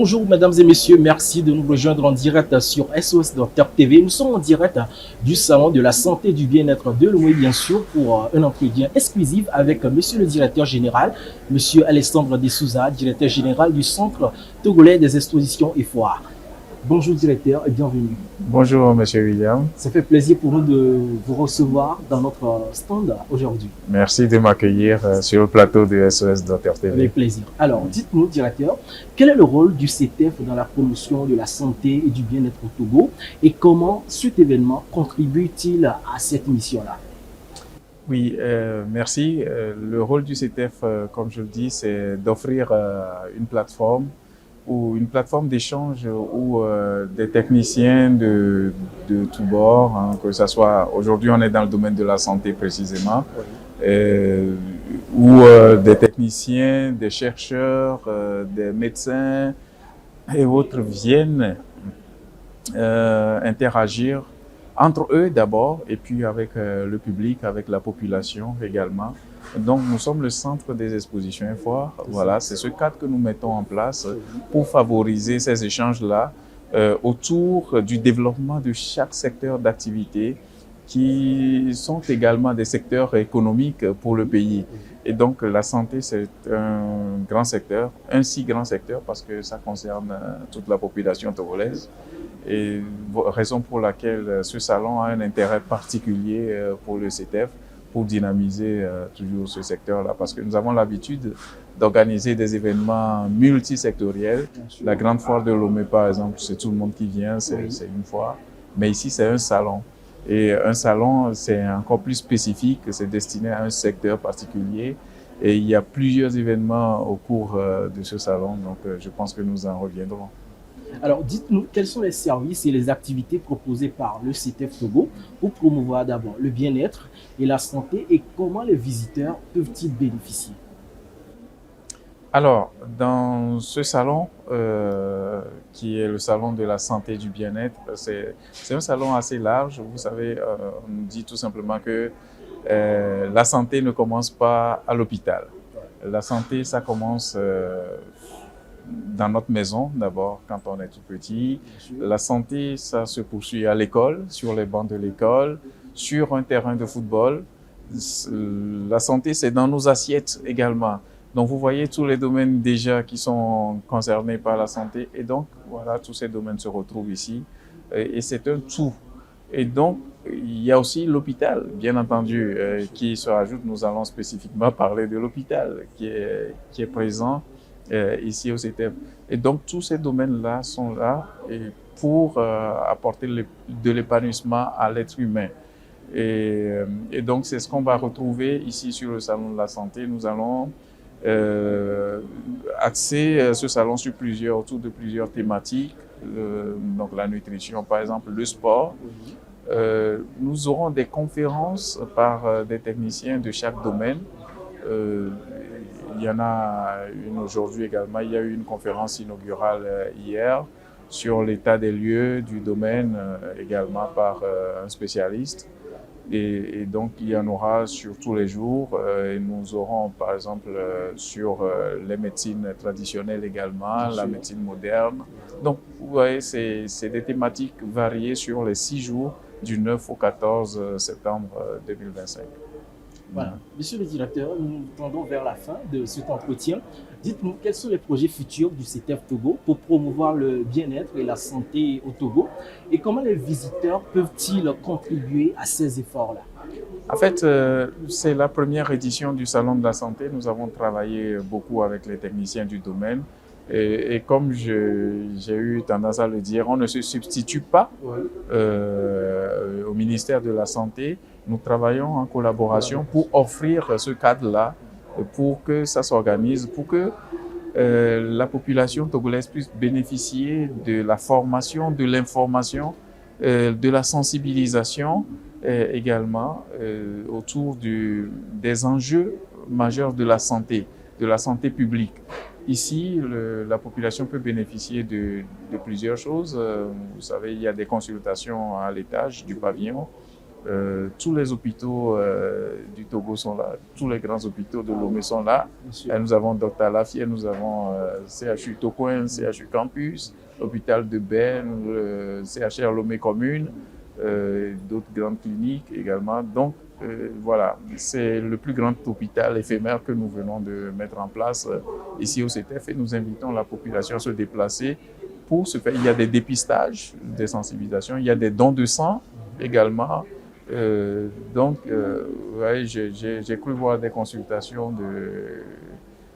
Bonjour mesdames et messieurs, merci de nous rejoindre en direct sur SOS Docteur TV. Nous sommes en direct du salon de la santé et du bien-être de Lomé, bien sûr, pour un entretien exclusif avec monsieur le directeur général, monsieur Alexandre De Souza, directeur général du Centre togolais des expositions et foires. Bonjour directeur et bienvenue. Bonjour Monsieur William. Ça fait plaisir pour nous de vous recevoir dans notre stand aujourd'hui. Merci de m'accueillir sur le plateau de SOS Docteur TV. Avec plaisir. Alors, dites-nous, directeur, quel est le rôle du CETEF dans la promotion de la santé et du bien-être au Togo et comment cet événement contribue-t-il à cette mission-là? Oui, merci. Le rôle du CETEF, comme je le dis, c'est d'offrir une plateforme d'échange où des techniciens de tous bords, hein, que ce soit, aujourd'hui on est dans le domaine de la santé précisément, où des techniciens, des chercheurs, des médecins et autres viennent interagir entre eux d'abord et puis avec le public, avec la population également. Donc, nous sommes le centre des expositions et foires. Voilà, c'est ce cadre que nous mettons en place pour favoriser ces échanges-là autour du développement de chaque secteur d'activité qui sont également des secteurs économiques pour le pays. Et donc, la santé, c'est un grand secteur, un si grand secteur parce que ça concerne toute la population togolaise. Et raison pour laquelle ce salon a un intérêt particulier pour le CETEF, pour dynamiser toujours ce secteur-là, parce que nous avons l'habitude d'organiser des événements multisectoriels. La grande foire de Lomé, par exemple, c'est tout le monde qui vient, c'est une foire. Mais ici, c'est un salon. Et un salon, c'est encore plus spécifique, c'est destiné à un secteur particulier. Et il y a plusieurs événements au cours de ce salon, donc je pense que nous en reviendrons. Alors, dites-nous, quels sont les services et les activités proposées par le CETEF Togo pour promouvoir d'abord le bien-être et la santé et comment les visiteurs peuvent-ils bénéficier? Alors, dans ce salon, qui est le salon de la santé et du bien-être, c'est un salon assez large. Vous savez, on nous dit tout simplement que la santé ne commence pas à l'hôpital. La santé, ça commence dans notre maison, d'abord, quand on est tout petit. La santé, ça se poursuit à l'école, sur les bancs de l'école, sur un terrain de football. La santé, c'est dans nos assiettes également. Donc, vous voyez tous les domaines déjà qui sont concernés par la santé. Et donc, voilà, tous ces domaines se retrouvent ici. Et c'est un tout. Et donc, il y a aussi l'hôpital, bien entendu, qui se rajoute. Nous allons spécifiquement parler de l'hôpital qui est présent ici au CETEF. Et donc, tous ces domaines-là sont là pour apporter de l'épanouissement à l'être humain. Et donc, c'est ce qu'on va retrouver ici sur le Salon de la Santé. Nous allons axer ce salon autour de plusieurs thématiques. Donc, la nutrition, par exemple, le sport. Nous aurons des conférences par des techniciens de chaque domaine. Il y en a une aujourd'hui également. Il y a eu une conférence inaugurale hier sur l'état des lieux du domaine également par un spécialiste. Et donc, il y en aura sur tous les jours. Et nous aurons, par exemple, sur les médecines traditionnelles également, la médecine moderne. Donc, vous voyez, c'est des thématiques variées sur les 6 jours du 9 au 14 septembre 2025. Voilà. Monsieur le directeur, nous tendons vers la fin de cet entretien. Dites-nous, quels sont les projets futurs du CETEF Togo pour promouvoir le bien-être et la santé au Togo et comment les visiteurs peuvent-ils contribuer à ces efforts-là? En fait, c'est la première édition du Salon de la Santé. Nous avons travaillé beaucoup avec les techniciens du domaine. Et comme j'ai eu tendance à le dire, on ne se substitue pas au ministère de la Santé. Nous travaillons en collaboration pour offrir ce cadre-là, pour que ça s'organise, pour que la population togolaise puisse bénéficier de la formation, de l'information, de la sensibilisation également autour des enjeux majeurs de la santé publique. Ici, la population peut bénéficier de plusieurs choses. Vous savez, il y a des consultations à l'étage du pavillon. Tous les hôpitaux du Togo sont là, tous les grands hôpitaux de Lomé sont là. Nous avons Dr Lafayette, nous avons CHU Tokoin, CHU Campus, l'hôpital de Berne, le CHR Lomé Commune, d'autres grandes cliniques également. Donc voilà, c'est le plus grand hôpital éphémère que nous venons de mettre en place ici au CETEF, et nous invitons la population à se déplacer pour se faire. Il y a des dépistages, des sensibilisations, il y a des dons de sang également. Ouais, j'ai cru voir des consultations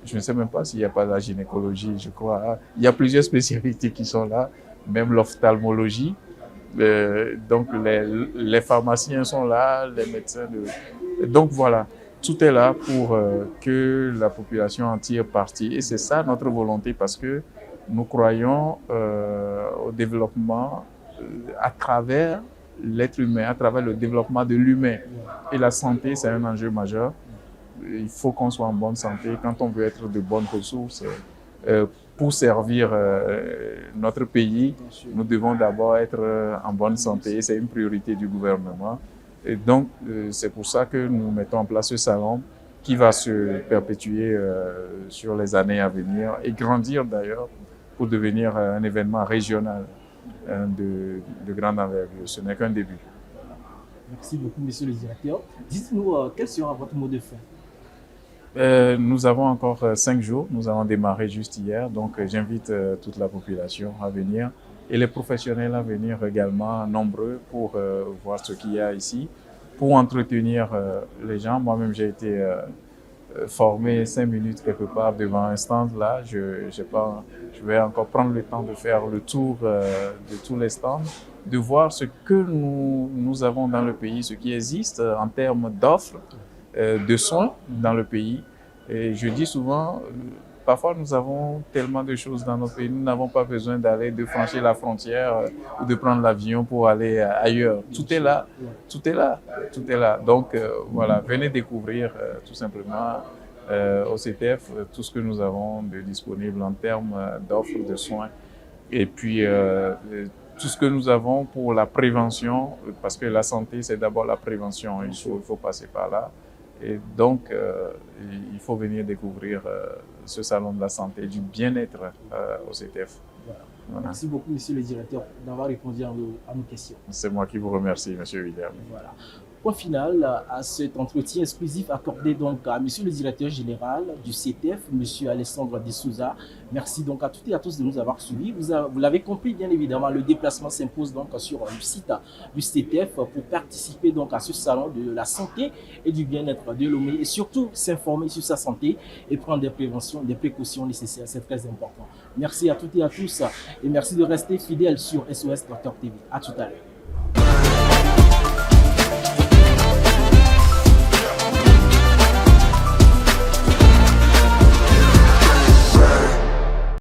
je ne sais même pas s'il n'y a pas la gynécologie, je crois. Il y a plusieurs spécialités qui sont là, même l'ophtalmologie. Donc les pharmaciens sont là, les médecins. Donc voilà, tout est là pour que la population en tire parti. Et c'est ça notre volonté, parce que nous croyons au développement à travers l'être humain, à travers le développement de l'humain. Et la santé, c'est un enjeu majeur. Il faut qu'on soit en bonne santé quand on veut être de bonnes ressources. Pour servir notre pays, nous devons d'abord être en bonne santé. C'est une priorité du gouvernement. Et donc, c'est pour ça que nous mettons en place ce salon qui va se perpétuer sur les années à venir et grandir d'ailleurs pour devenir un événement régional de grande envergure. Ce n'est qu'un début. Merci beaucoup, monsieur le directeur. Dites-nous, quel sera votre mot de fin? Nous avons encore 5 jours. Nous avons démarré juste hier. Donc, j'invite toute la population à venir et les professionnels à venir également, nombreux, pour voir ce qu'il y a ici, pour entretenir les gens. Moi-même, j'ai été formé 5 minutes quelque part devant un stand là. Je vais encore prendre le temps de faire le tour de tous les stands, de voir ce que nous avons dans le pays, ce qui existe en termes d'offres de soins dans le pays. Et je dis souvent, parfois nous avons tellement de choses dans notre pays, nous n'avons pas besoin de franchir la frontière ou de prendre l'avion pour aller ailleurs. Tout est là, tout est là, tout est là. Donc voilà, venez découvrir tout simplement au CETEF tout ce que nous avons de disponible en termes d'offres de soins. Et puis tout ce que nous avons pour la prévention, parce que la santé, c'est d'abord la prévention. Il faut passer par là. Et donc, il faut venir découvrir ce salon de la santé, du bien-être au CETEF. Voilà. Voilà. Merci beaucoup, monsieur le directeur, d'avoir répondu à nos questions. C'est moi qui vous remercie, monsieur William. Voilà. Point final à cet entretien exclusif accordé donc à monsieur le directeur général du CETEF, monsieur Alessandro de Souza. Merci donc à toutes et à tous de nous avoir suivis. Vous l'avez compris, bien évidemment, le déplacement s'impose donc sur le site du CETEF pour participer donc à ce salon de la santé et du bien-être de Lomé, et surtout s'informer sur sa santé et prendre des précautions nécessaires. C'est très important. Merci à toutes et à tous et merci de rester fidèles sur SOS Docteur TV. À tout à l'heure.